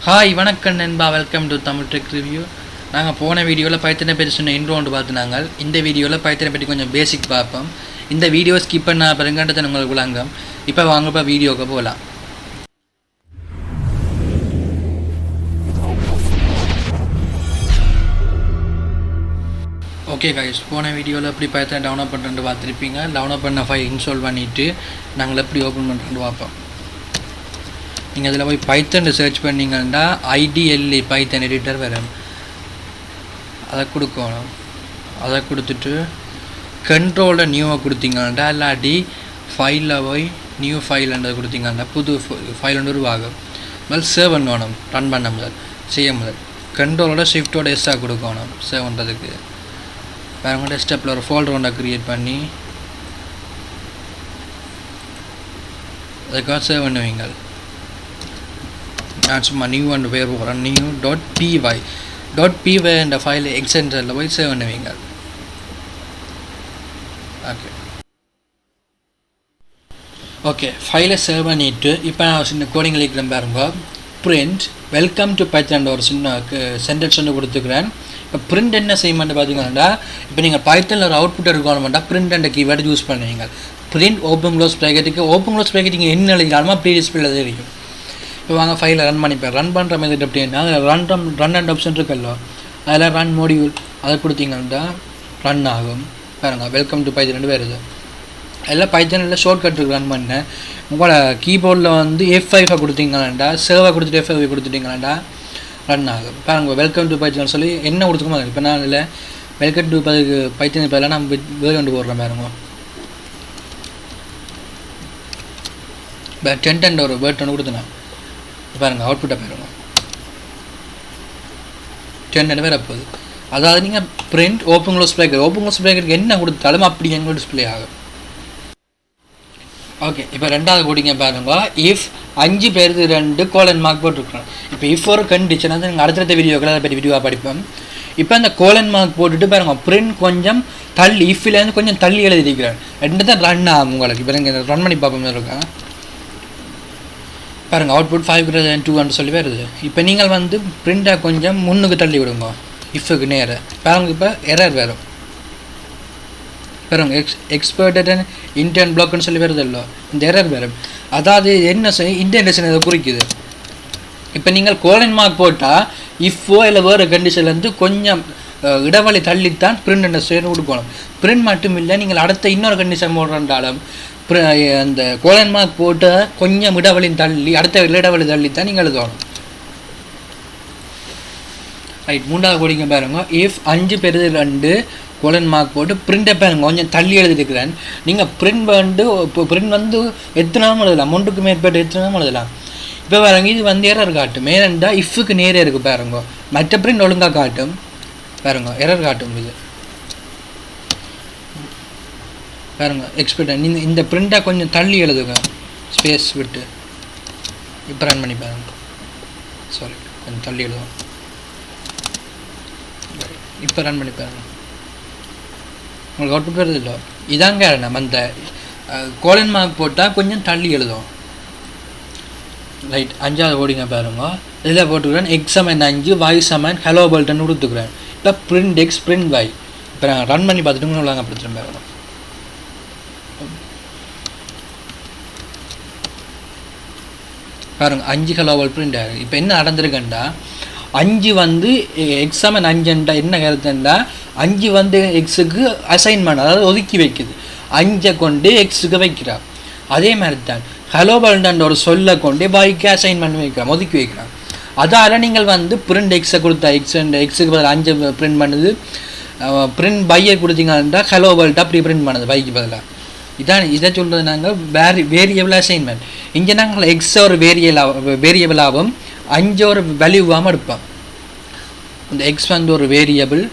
Hi வணக்கம் நண்பா, welcome to Tamil tech review. நாங்கள் போன வீடியோவில் பைத்தனை பற்றி சொன்ன இன்ட்ரோ ஒன்று பார்த்துனாங்க. இந்த வீடியோவில் பைத்தனை பற்றி கொஞ்சம் பேசிக் பார்ப்போம். இந்த வீடியோ ஸ்கிப் பண்ண பிறங்கன்றதை உங்களுக்கு விளங்கும். இப்போ வாங்கப்போ வீடியோவுக்கு போகலாம். ஓகே கைஸ், போன வீடியோவில் எப்படி பைத்தனை டவுன்லோட் பண்ணுறேன்னு பார்த்துருப்பீங்க. டவுன்லோட் பண்ண ஃபைல் இன்ஸ்டால் பண்ணிவிட்டு நாங்கள் எப்படி ஓப்பன் பண்ணுறேன்னு பார்ப்போம். நீங்கள் அதில் போய் பைத்தன் சர்ச் பண்ணிங்கன்னா ஐடிஎல்இ பைத்தன் எடிட்டர் வரும். அதை கொடுக்கணும். அதை கொடுத்துட்டு கண்ட்ரோலில் நியூவை கொடுத்தீங்கன்னா இல்லாட்டி ஃபைலில் போய் நியூ ஃபைல்ன்றதை கொடுத்தீங்கன்னா புது ஃபைல் ஒன்று உருவாகும். முதல் சேவ் பண்ணணும். ரன் பண்ண முதல் செய்ய முதல் கண்ட்ரோலோட ஷிஃப்டோட எஸ்ஸாக கொடுக்கணும் சேவ் பண்ணுறதுக்கு. வேறு டெஸ்க்டாப்பில் ஒரு ஃபோல்டர் ஒன்றை க்ரியேட் பண்ணி அதுக்காக சேவ் பண்ணுவீங்க. நான் சும்மா நியூ அண்ட் பேர் போகிறேன். new.py என்ற ஃபைல் எக்ஸ்டென்ஷனில் போய் சேவ் பண்ணுவீங்க. ஓகே ஃபைலை சேவ் பண்ணிவிட்டு இப்போ நான் சின்ன கோடிங் எழுதிக்கிறேன் பாருங்க. பிரிண்ட் வெல்கம் டு பைத்தன் ஒரு சின்ன சென்டென்ஸ் ஒன்று கொடுத்துக்கிறேன். இப்போ பிரிண்ட் என்ன செய்யமாட்டு பார்த்தீங்கன்னா, இப்போ நீங்கள் பைத்தனில் ஒரு அவுட்புட் இருக்கணும்னா பிரிண்ட் என்ற கீவேர்டு யூஸ் பண்ணுவீங்க. பிரிண்ட் ஓப்பன் க்ளோஸ் ப்ராக்கெட்டுக்கு ஓப்பன் க்ளோஸ் ப்ராக்கெட்டுக்கு என்ன எழுதினாலுமா ப்ரீ டிஸ்பிளேல தெரியும். இப்போ வாங்க ஃபைலை ரன் பண்ணிப்பேன். ரன் பண்ணுற மெத்தட் எப்படின்னா, ரன் அண்ட் ஆப்ஷன் இருக்குல்ல, அதில் ரன் மோடியூல் அதை கொடுத்தீங்கன்னா ரன் ஆகும். பாருங்கள் வெல்கம் டு பைத்தன் 2 வருது. அதில் பைத்தனில் ஷார்ட்கட் ரன் பண்ணேன். உங்களோட கீபோர்டில் வந்து F5 கொடுத்தீங்களாண்டா, சேவை கொடுத்துட்டு F5 கொடுத்துட்டீங்களாண்டா ரன் ஆகும். பாருங்கள் வெல்கம் டு பைத்தன் சொல்லி என்ன கொடுத்துக்கோமா. இப்போ நான் அதில் வெல்கம் டு பைத்தன் இப்போ நான் வேறு கொண்டு போடுறேன். பாருங்க டென்ட் ஒரு வேர்ட் ஒன்று கொடுத்தேன். பாருங்கள் அவுட்புட்டை பாருங்கள் 10 வேறு போகுது. அதாவது நீங்கள் பிரிண்ட் ஓப்பன் க்ளோஸ் ப்ராக்கெட்டுக்கு என்ன கொடுத்தாலும் அப்படி எங்கே டிஸ்பிளே ஆகும். ஓகே இப்போ ரெண்டாவது கோடிங்க பாருங்க. இஃப் 5 பேருக்கு 2 கோலன் மார்க் போட்டுருக்கணும். இப்போ இஃப் ஒரு கண்டிஷன் வந்து நீங்கள் அடுத்த வீடியோக்களை அதை பற்றி வீடியோவாக படிப்போம். இப்போ அந்த கோலன் மார்க் போட்டுட்டு பாருங்கள் பிரிண்ட் கொஞ்சம் தள்ளி இஃப்லேருந்து கொஞ்சம் தள்ளி எழுதிக்கிறேன். 2 தான் ரன் ஆகும் உங்களுக்கு. இப்போ நீங்கள் ரன் பண்ணி பார்ப்போம் இருக்கேன். பாருங்கள் அவுட்புட் 5 சொல்லி வருது. இப்போ நீங்கள் வந்து பிரிண்டை கொஞ்சம் முன்னுக்கு தள்ளி விடுங்க இஃப்க்கு நேர. பாருங்க இப்போ எரர் வரும். பாருங்க எக்ஸ்பர்டட் அண்ட் இன்டென்ட் பிளாக்னு சொல்லி வருது இல்லை, இந்த எரர் வரும். அதாவது என்ன இன்டென்டேஷன் இதை குறிக்குது. இப்போ நீங்கள் கோலன் மார்க் போட்டால் இஃப்போ இல்லை வேறு கண்டிஷன்லேருந்து கொஞ்சம் இடைவெளி தள்ளித்தான் பிரிண்ட் என்ற ஸ்டேட் கொடுக்கணும். பிரிண்ட் மட்டும் இல்லை, நீங்கள் அடுத்த இன்னொரு கண்டிஷன் போடுறாலும் அந்த கோலன் மார்க் போட்டு கொஞ்சம் இடைவெளி தள்ளி அடுத்த இடைவெளி தள்ளி தான் நீங்கள் எழுதணும். ரைட் மூன்றாவது கோடிங்க பாருங்க. இஃப் 5 பேருக்கு 2 கோலன் மார்க் போட்டு பிரிண்டை பாருங்க கொஞ்சம் தள்ளி எழுதிருக்கிறேன். நீங்கள் பிரிண்ட் இப்போ பிரிண்ட் வந்து எத்தனாலும் எழுதலாம், 1க்கு மேற்பட்டு எத்தனாலும் எழுதலாம். இப்போ பாருங்க இது வந்து எரர் காட்டும். ஏனெண்டா இஃப்க்கு நேரே இருக்குது பாருங்க. மற்ற பிரிண்ட் ஒழுங்காக காட்டும். பாருங்க எரர் காட்டும். இது பாருங்க எக்ஸ்பெக்ட் இந்த பிரிண்டை கொஞ்சம் தள்ளி எழுதுங்க ஸ்பேஸ் விட்டு. இப்போ ரன் பண்ணி பாருங்க. சாரி கொஞ்சம் தள்ளி எழுதுவோம். இப்போ ரன் பண்ணி பாருங்க. உங்களுக்கு அவுட்புட் வருது இல்லை. இதாங்க நம்ம அந்த கோலன் மார்க் போட்டால் கொஞ்சம் தள்ளி எழுதுவோம். ரைட் 5வது ஓடிங்க பாருங்க. இதில் போட்டுக்கிறேன் எக்ஸாமன் 5 வாய் சமன் ஹலோ பல்டன் கொடுத்துக்கிறேன். இப்போ பிரிண்ட் எக்ஸ் பிரிண்ட் வாய். இப்போ நான் ரன் பண்ணி பார்த்துட்டு உள்ளாங்க படுத்துகிறேன் பாருங்க. பாருங்க 5 ஹலோ வேர்ல்ட் பிரிண்ட் ஆகுது. இப்போ என்ன நடந்திருக்குண்டா 5 வந்து எக்ஸாமன் 5ண்டா என்ன கருத்துண்டா 5 வந்து எக்ஸுக்கு அசைன்மெண்ட் அதாவது ஒதுக்கி வைக்குது. 5 கொண்டு எக்ஸுக்கு வைக்கிறான். அதே மாதிரி தான் ஹலோ வேர்ல்ட் ஒரு சொல்லை கொண்டு பாய்க்கு அசைன்மெண்ட் வைக்கிறான், ஒதுக்கி வைக்கிறான். அதால் நீங்கள் வந்து பிரிண்ட் எக்ஸை கொடுத்தா எக்ஸுக்கு பதில் 5 பிரிண்ட் பண்ணுது. பிரிண்ட் பையை கொடுத்தீங்கன்னா ஹலோ வேர்ல்ட் அப்படி பிரிண்ட் பண்ணுது பைக்கு பதிலாக. இதை சொல்கிறது நாங்கள் வேரியபிள் அசைன்மெண்ட். இங்கே நாங்கள் எக்ஸ் ஒரு வேரியபிளாகவும் 5 ஒரு வேல்யூவாகவும் எடுப்போம். இந்த எக்ஸ் வந்து ஒரு வேரியபிள்,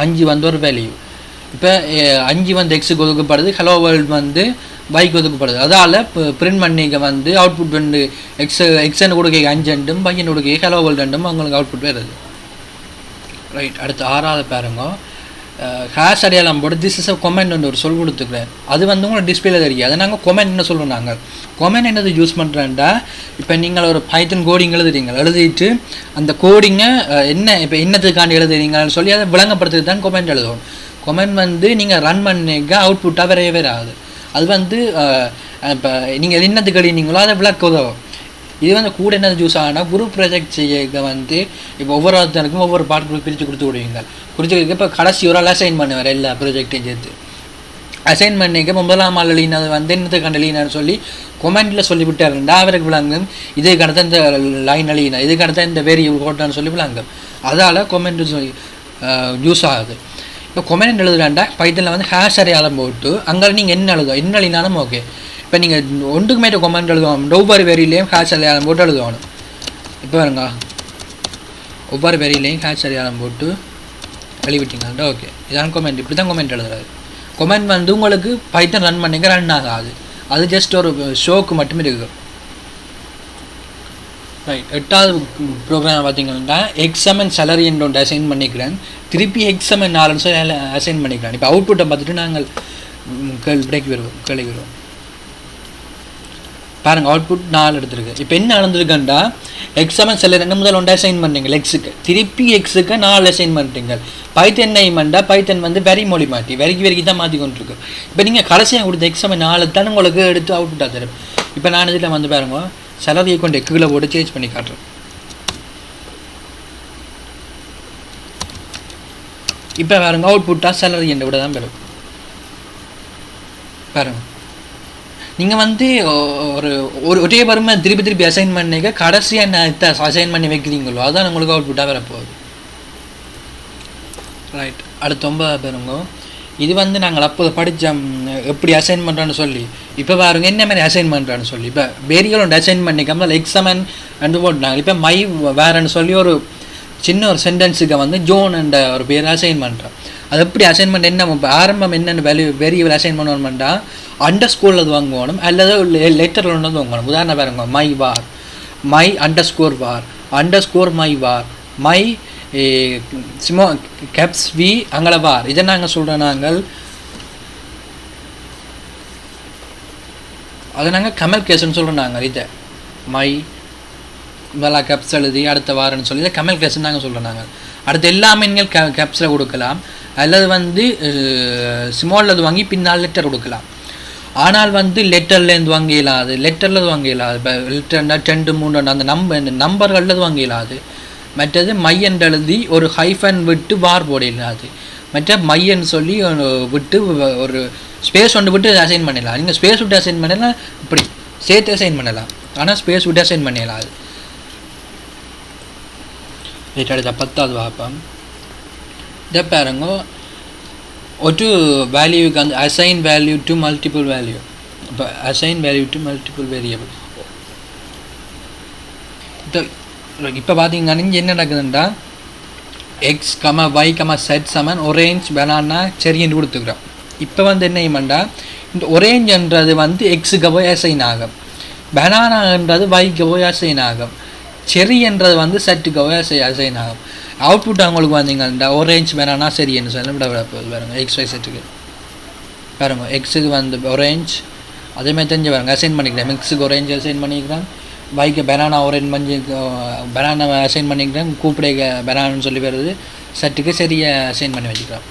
5 வந்து ஒரு வேல்யூ. இப்போ 5 வந்து எக்ஸுக்கு ஒதுக்கப்படுது, ஹலோ வேர்ல்டு வந்து பைக்கு ஒதுக்கப்படுது. அதால் பிரிண்ட் பண்ணிக்க வந்து அவுட்புட் வந்து எக்ஸ்ன்னு கொடுக்க 5 பையன் கொடுக்க ஹலோ வேர்ல்டு அவங்களுக்கு அவுட்புட் வருது. ரைட் அடுத்து 6வது பாருங்க. ஹேஷ் அடையாளம் போட்டு திஸ் இஸ் அ கொமெண்ட் ஒரு சொல் கொடுத்துக்கிறேன். அது வந்து உங்களுக்கு டிஸ்பிளேல தெரியும். அதை நாங்கள் கொமெண்ட் என்ன சொல்கிறோம். நாங்கள் கொமெண்ட் என்னது யூஸ் பண்ணுறேன்டா, இப்போ நீங்கள் ஒரு பைத்தன் கோடிங் எழுதுறீங்க, எழுதிட்டு அந்த கோடிங்கை என்ன இப்போ என்னத்துக்காண்டி எழுதுறீங்கன்னு சொல்லி அதை விளங்கப்படுத்துறது தான் கொமெண்ட் எழுதுவோம். கொமெண்ட் வந்து நீங்கள் ரன் பண்ணிக்க அவுட்புட்டாக வரவே வராது. அது வந்து இப்போ நீங்கள் என்னத்துக்கு எழுதினீங்களோ அதை விளக்க உதவும். இது வந்து கூட என்ன யூஸ் ஆனால் குரூப் ப்ராஜெக்ட் செய்ய வந்து இப்போ ஒவ்வொரு ஒருத்தருக்கும் ஒவ்வொரு பாட்டு பிரித்து கொடுத்து விடுவீங்க. குறித்து இப்போ கடைசி ஒரு ஆள் அசைன் பண்ணுவார் எல்லா ப்ராஜெக்டையும் சேர்த்து. அசைன் பண்ணிக்க முதலாம் ஆள் எழுதினது வந்து என்னத்துக்காண்டி எழுதினான்னு சொல்லி கொமெண்டில் சொல்லிவிட்டாருண்டா அவருக்கு விளங்கும். இதுக்கு அடுத்த இந்த லைன் எழுதினா, இதுக்கு அடுத்த இந்த வேரியபிள் போட்டான்னு சொல்லி விளங்கும். அதால் கொமெண்ட் யூஸ் ஆகுது. இப்போ கொமெண்ட் எழுதுறாண்டா பைத்தனில் வந்து ஹேஷ் அடையாளம் போட்டு அங்கே நீங்கள் என்ன எழுதினாலும் ஓகே. இப்போ நீங்கள் ஒன்றுக்கு மேலே கொமெண்ட் எழுதுவோம், ஒவ்வொரு வெரியிலையும் ஹேஷ் அடையாளம் போட்டு எழுதுவானு. இப்போ பாருங்க, ஒவ்வொரு வெரியிலையும் ஹேஷ் அடையாளம் போட்டு எழுதிவிட்டீங்கள்டா ஓகே. இதான் கொமெண்ட். இப்படி தான் கொமெண்ட் எழுதுறாரு. கொமெண்ட் வந்து உங்களுக்கு பைத்தன் ரன் பண்ணிங்க ரன் ஆகாது. அது ஜஸ்ட் ஒரு ஷோக்கு மட்டுமே இருக்குது. ரைட், 8வது ப்ரோக்ராம் பார்த்தீங்கன்னா எக்ஸாம் அண்ட் சேலரி என்று ஒன்று அசைன் பண்ணிக்கிறேன். திருப்பி எக்ஸாம் அண்ட் 4 சொல்லி அசைன் பண்ணிக்கிறேன். இப்போ அவுட்புட்டை பார்த்துட்டு நாங்கள் கேள்வி வருவோம். பாருங்கள், அவுட்புட் 4 எடுத்துருக்கு. இப்போ என்ன நடந்திருக்குண்டா, எக்ஸாம் அண்ட் சேலரி 2 முதல் 1 அசைன் பண்ணீங்க எக்ஸுக்கு, திருப்பி எக்ஸுக்கு 4 அசைன் பண்ணிட்டீங்க. பைத்தன் நைமண்டா பைத்தன் வந்து வெரி மொழி மாற்றி வெறிக்கு தான் மாற்றி கொண்டிருக்கு. இப்போ நீங்கள் கடைசியாக கொடுத்த எக்ஸாம் 4 தான் உங்களுக்கு எடுத்து அவுட்புட்டாக தரும். இப்போ நான் இதில் வந்து பாருங்க, சேலரியை கொண்டு கீழே போட்டு சேஞ்ச் பண்ணி காட்டுறேன். இப்போ பாருங்க, அவுட்புட்டாக சேலரி என்ற விட தான் பெறும். பாருங்க, நீங்கள் வந்து ஒரே பருமை திருப்பி அசைன் பண்ணிக்க கடைசியாக என்ன அசைன் பண்ணி வைக்கிறீங்களோ அதுதான் உங்களுக்கு அவுட்புட்டாக வரப்போகுது. ரைட், அடுத்த 9 பேருங்க. இது வந்து நாங்கள் அப்போது படித்தோம் எப்படி அசைன் பண்ணுறோன்னு சொல்லி. இப்போ பாருங்க என்ன மாதிரி அசைன் பண்ணுறான்னு சொல்லி. இப்போ வேரியபிள் ஒன்று அசைன் பண்ணிக்காம எக்ஸாம் அண்ட் போட்டாங்க. இப்போ மை வேறன்னு சொல்லி ஒரு சின்ன ஒரு சென்டென்ஸுக்கு வந்து ஜோன் என்ற ஒரு பேர் அசைன் பண்ணுறோம். அது எப்படி அசைன் பண்ண என்ன ஆரம்பம் என்னென்ன வேரியபிள் அசைன் பண்ணணும்னா அண்டர் ஸ்கோரில் அது வாங்கணும் அல்லது லெட்டரில் ஒன்று வாங்கணும். உதாரணம் பாருங்க, my var, my underscore var, underscore my var, my சிமோ கேப்ஸ் வி அங்கே வார். இதை நாங்கள் சொல்கிறோம். நாங்கள் அதை நாங்கள் கமல் கேஸ்ன்னு சொல்கிறோம். நாங்கள் இதை மை வேலா கேப்ஸ் எழுதி அடுத்த வாரன்னு சொல்லி இதை கமல் கேஸ்ன்னு நாங்கள் சொல்கிறோம். நாங்கள் அடுத்து எல்லாமே நீங்கள் கேப்ஸில் கொடுக்கலாம் அல்லது வந்து ஸ்மாலில் அது வாங்கி பின்னால் லெட்டர் கொடுக்கலாம். ஆனால் வந்து லெட்டர்லேருந்து வாங்க இயலாது, லெட்டரில் வாங்க இயலாது. இப்போ லெட்டர்னா 2 3 அந்த நம்பர்களில் வாங்க இயலாது. மற்றது மையன்று எழுதி ஒரு ஹைஃபன் விட்டு வார் போட இல்லாது. மற்ற மையன்னு சொல்லி விட்டு ஒரு ஸ்பேஸ் ஒன்று விட்டு அசைன் பண்ணிடலாம். நீங்கள் ஸ்பேஸ் விட்டு அசைன் பண்ணலாம், இப்படி சேர்த்து அசைன் பண்ணலாம். ஆனால் ஸ்பேஸ் விட்டு அசைன் பண்ணிடலாம். அது அடுத்த 10வது பார்ப்போம். இதை பாருங்க, ஒரு வேல்யூக்கு வந்து assign value to multiple value. இப்போ assign value to multiple variable. இப்போ பார்த்தீங்கன்னா இங்கே என்ன நடக்குதுன்றா x comma y comma set சமன் ஒரேஞ்ச் பனானா செரின்னு கொடுத்துக்கிறோம். இப்போ வந்து என்ன செய்யமாண்டா, இந்த ஒரேஞ்சுன்றது வந்து எக்ஸுக்கு போய் அசைன் ஆகும், பனானான்றது ஒய்க்கு போய் அசைன் ஆகும், செரி என்றது வந்து செட்டுக்கு போய் அசைன் ஆகும். அவுட்புட் அவங்களுக்கு வந்தீங்கன்னா ஒரேஞ்ச் பனானா சரின்னு சொல்லி விட போகுது. பாருங்கள், எக்ஸ் ஒய் செட்டுக்கு பாருங்கள், எக்ஸுக்கு வந்து ஒரேஞ்ச் அதேமாதிரி தெரிஞ்சு பாருங்கள் அசைன் பண்ணிக்கிறேன். எக்ஸுக்கு ஒரேஞ்ச் அசைன் பண்ணிக்கிறேன், பைக்கு பனானா ஆரஞ்சு மஞ்சள் பனானா அசைன் பண்ணிக்கிறேன், கூப்பிட பனானான்னு சொல்லி வருது, செட்டுக்கு சரியாக அசைன் பண்ணி வச்சுக்கிறோம்.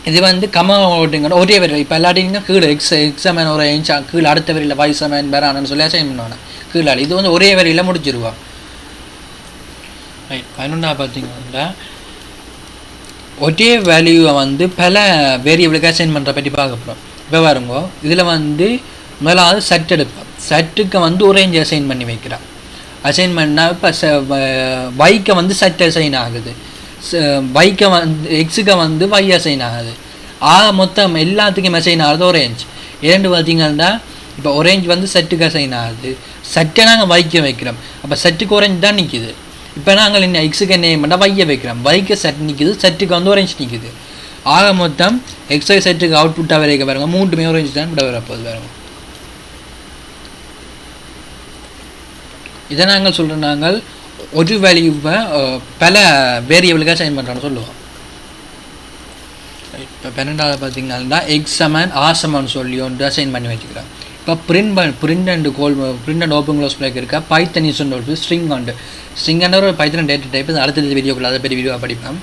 இது வந்து கம்மா ஓட்டுங்க ஒரே வரையில். இப்போ எல்லாட்டிங்கன்னா கீழே எக்ஸாமேன் ஒரு இன்ச் கீழே அடுத்த வரையில் வைசமேன் பனானான்னு சொல்லி அசைன் பண்ணுவாங்க கீழே. இது வந்து ஒரே வரையில் முடிச்சிருவா. ரைட், 11 பார்த்தீங்கன்னா ஒரே வேல்யூவை வந்து பல வேரியபிளுக்கு அசைன் பண்ணுற பற்றி பார்க்க போகிறோம். இப்போ பாருங்க, இதில் வந்து முதலாவது செட் எடுப்போம். செட்டுக்கு வந்து ஒரேஞ்ச் அசைன் பண்ணி வைக்கிறான். அசைன் பண்ணால் இப்போ வைக்கை வந்து செட் அசைன் ஆகுது, வைக்கை வந்து எக்ஸுக்கு வந்து வை அசைன் ஆகுது. ஆக மொத்தம் எல்லாத்துக்கும் அசைன் ஆகுது ஒரேஞ்ச். இரண்டு பார்த்தீங்கன்னா இப்போ ஒரேஞ்ச் வந்து செட்டுக்கு அசைன் ஆகுது, செட்டை நாங்கள் வைக்க வைக்கிறோம். அப்போ செட்டுக்கு ஒரேஞ்ச் தான் நிற்கிது. இப்போ நாங்கள் என்ன எக்ஸுக்கு என்ன பண்ணால் வைய வைக்கிறோம், வைக்க செட் நிற்கிது, செட்டுக்கு வந்து ஒரேஞ்ச் நிற்கிது. ஆக மொத்தம் எக்ஸை செட்டுக்கு அவுட்புட்டாக வரைக்க பாருங்க, மூன்றுமே ஒரேஞ்ச் தான் விட வரப்போகுது. பாருங்க, இதை நாங்கள் சொல்கிறோம், நாங்கள் ஒரு வேல்யூவை பல வேரியபிளுக்காக அசைன் பண்ணுறோன்னு சொல்லுவோம். இப்போ 12வது பார்த்தீங்கன்னா எக்ஸாமன் ஆசமான்னு சொல்லி ஒன்று அசைன் பண்ணி வச்சுக்கிறேன். இப்போ print and open close break இருக்கா பைத்தன் இஸ் ஒரு ஸ்ட்ரிங் உண்டு. ஸ்ட்ரிங்கான ஒரு பைத்தன் டேட்டா டைப் அடுத்த வீடியோக்குள்ள அதை பெரிய வீடியோவாக படிப்பேன்.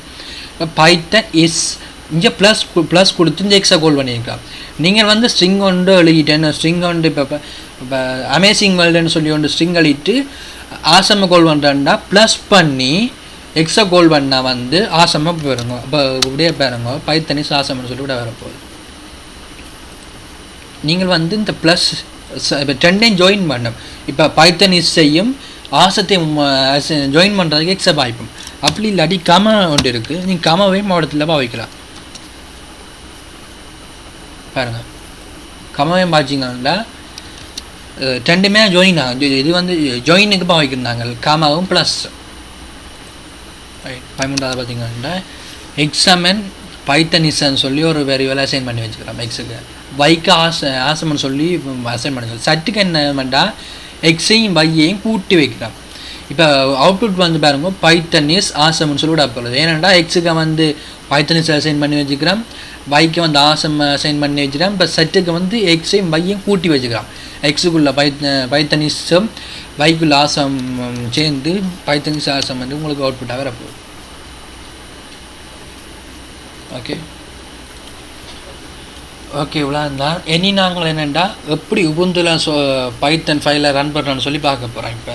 இப்போ பைத்தன் இஸ் இங்கே ப்ளஸ் கொடுத்து இந்த எக்ஸை கோல் பண்ணியிருக்கலாம். நீங்கள் வந்து ஸ்ட்ரிங் ஒன்று எழுதிட்டேன்னு ஸ்ட்ரிங் ஒன்று இப்போ அமேசிங் வேர்ல்டுன்னு சொல்லி ஒன்று ஸ்ட்ரிங் எழுதிட்டு ஆசமை கோல் பண்ணுறேன்டா ப்ளஸ் பண்ணி எக்ஸை கோல் பண்ணால் வந்து ஆசமாக போயிருங்க. இப்போ இப்படியே பாருங்க பைத்தனிஸ் ஆசம்னு சொல்லி கூட வரப்போகுது. நீங்கள் வந்து இந்த ப்ளஸ் இப்போ ரெண்டையும் ஜாயின் பண்ணும். இப்போ பைத்தனிஸையும் ஆசத்தையும் ஜாயின் பண்ணுறதுக்கு எக்ஸை பாய்ப்போம். அப்படி இல்லாட்டி கம ஒன்று இருக்குது. நீங்கள் கமவையும் மாவட்டத்தில் பாவிக்கலாம். பாருங்கள் கமவையும் பாய்ச்சிங்கன்னா ரெண்டுமே ஜாயின் ஆகும். இது வந்து ஜாயினுக்கு பாவிக்கிறாங்க கமாவும் ப்ளஸ். ரைட் 13வது பார்த்தீங்கன்னா எக்ஸாமன் பைத்தனிஸ்ன்னு சொல்லி ஒரு வேரியபிள் அசைன் பண்ணி வச்சுக்கிறோம். எக்ஸுக்கு வைக்கு ஆசம்னு சொல்லி அசைன் பண்ணி சட்டுக்கு என்ன பண்ணால் எக்ஸையும் வையையும் கூட்டி வைக்கிறோம். இப்போ அவுட்புட் வந்து பாருங்க பைத்தனிஸ் ஆசம்னு சொல்லி விட போகிறது. ஏன்னாண்டா எக்ஸுக்கு வந்து பைத்தனிஸ் அசைன் பண்ணி வச்சுக்கிறோம், வைக்கு வந்து ஆசம் அசைன் பண்ணி வச்சுக்கிறோம். இப்போ செட்டுக்கு வந்து எக்ஸையும் வையையும் கூட்டி வச்சுக்கிறோம். எக்ஸுக்குள்ள பைத்தனிஸும் வைக்குள்ள ஆசம் சேர்ந்து பைத்தனிஸ் ஆசம் வந்து உங்களுக்கு அவுட்புட்டாக வரப்போகுது. ஓகே இவ்வளோ இருந்தால் இனி நாங்கள் என்னென்னா எப்படி உபுந்துல பைத்தன் ஃபைலை ரன் பண்ணுறோன்னு சொல்லி பார்க்க போகிறோம். இப்போ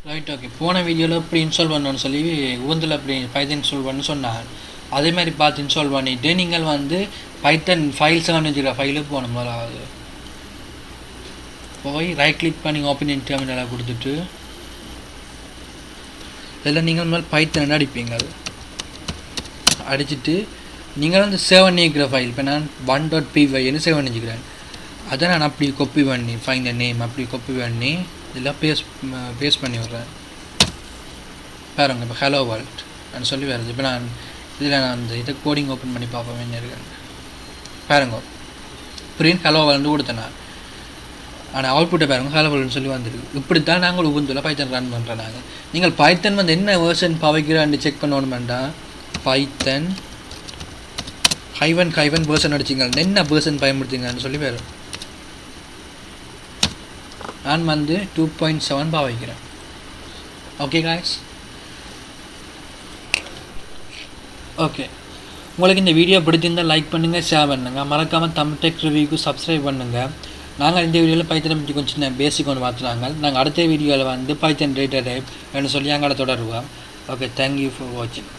ரைட் ஓகே போன வீடியோவில் எப்படி இன்ஸ்டால் பண்ணணும்னு சொல்லி உபுந்துல எப்படி பைத்தன் இன்ஸ்டால் பண்ணு சொன்னாங்க. அதே மாதிரி பார்த்து இன்ஸ்டால் பண்ணிவிட்டு நீங்கள் வந்து பைத்தன் ஃபைல்ஸை வச்சுக்கிற ஃபைலுக்கு போகணும். முதலாவது போய் ரைட் கிளிக் பண்ணி ஓப்பன் இன் டெர்மினலை கொடுத்துட்டு இதில் நீங்கள் முதல் பைத்தன் அடிப்பீங்க. அது அடிச்சுட்டு நீங்கள் வந்து சேவ் பண்ணிக்கிற ஃபைல் இப்போ நான் 1.py சேவ் பண்ணிக்கிறேன். அதை நான் அப்படி காப்பி பண்ணி ஃபைண்ட் த நேம் அப்படி காப்பி பண்ணி இதெல்லாம் பேஸ்ட் பண்ணி விட்றேன். பாருங்க இப்போ ஹலோ வேர்ல்ட் நான் சொல்லி வருது. இப்போ நான் இதில் நான் அந்த இதை கோடிங் ஓப்பன் பண்ணி பார்ப்பேன் என்ன இருக்கேன். பாருங்க பிரிண்ட் ஹலோ வேர்ல்டு கொடுத்தேன் நான். ஆனால் அவுட்புட்டை பாருங்கள் ஹலோ வேர்ல்டுன்னு சொல்லி வந்துருக்கு. இப்படி தான் நாங்கள் உபுந்துல பைத்தன் ரன் பண்ணுறோம். நாங்கள் நீங்கள் பைத்தன் வந்து என்ன வேர்ஷன் பாவிக்கிறான்னு செக் பண்ணணுமெண்டா பைத்தன் ஹைவன் வேர்ஷன் அடிச்சிங்க என்ன வேர்ஷன் பயன்படுத்திங்கன்னு சொல்லி வரும். நான் வந்து 2.7 பாவிக்கிறேன். ஓகே காய்ஸ் ஓகே உங்களுக்கு இந்த வீடியோ பிடிச்சிருந்தால் லைக் பண்ணுங்கள், ஷேர் பண்ணுங்கள், மறக்காமல் தமிழ் டெக் ரிவ்யூக்கு சப்ஸ்கிரைப் பண்ணுங்கள். நாங்கள் இந்த வீடியோவில் பைத்தனை பற்றி கொஞ்சம் பேசிக் ஒன்று பார்த்துனாங்க. நாங்கள் அடுத்த வீடியோவில் வந்து பைத்தன் டேட்டா டைப் என்று சொல்லி அங்கே தொடருவோம். ஓகே தேங்க்யூ ஃபார் வாட்சிங்.